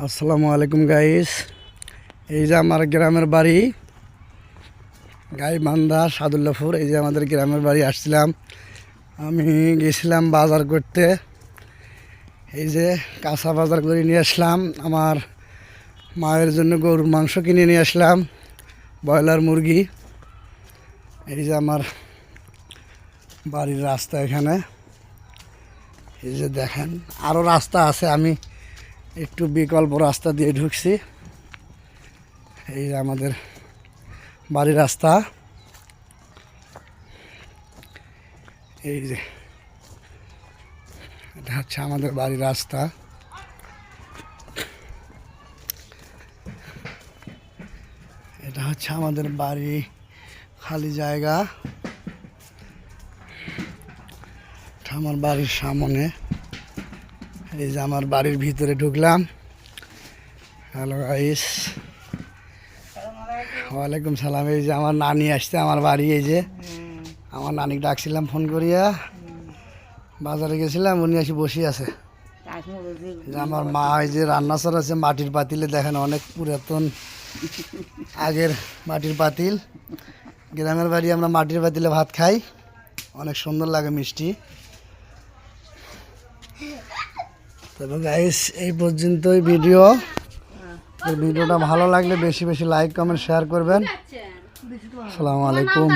আসসালামু আলাইকুম গাইস। এই যে আমার গ্রামের বাড়ি গাইবান্ধা সাদুল্লাপুর। এই যে আমাদের গ্রামের বাড়ি আসছিলাম, আমি গেছিলাম বাজার করতে। এই যে কাঁচা বাজার করে নিয়ে আসলাম, আমার মায়ের জন্য গরুর মাংস কিনে নিয়ে আসলাম, ব্রয়লার মুরগি। এই যে আমার বাড়ির রাস্তা এখানে, এই যে দেখেন আরও রাস্তা আছে, আমি একটু বিকল্প রাস্তা দিয়ে ঢুকছি। এই যে আমাদের বাড়ির রাস্তা, এই যে এটা হচ্ছে আমাদের বাড়ির রাস্তা। এটা হচ্ছে আমাদের বাড়ি, খালি জায়গা। এটা আমার বাড়ির সামনে। এই যে আমার বাড়ির ভিতরে ঢুকলাম। হ্যালো গাইস, ওয়ালাইকুম সালাম। এই যে আমার নানি আসছে আমার বাড়ি। এই যে আমার নানিকে ডাকছিলাম ফোন করিয়া, বাজারে গেছিলাম, উনি এসে বসে আছে। যে আমার মা এই যে রান্না আছে মাটির পাতিলে, দেখেন অনেক পুরাতন আগের মাটির পাতিল। গ্রামের বাড়ি আমরা মাটির পাতিলে ভাত খাই, অনেক সুন্দর লাগে, মিষ্টি। তবে গাইস এই পর্যন্তই ভিডিও। ভিডিওটা ভালো লাগলে বেশি বেশি লাইক কমেন্ট শেয়ার করবেন। আসসালামু আলাইকুম।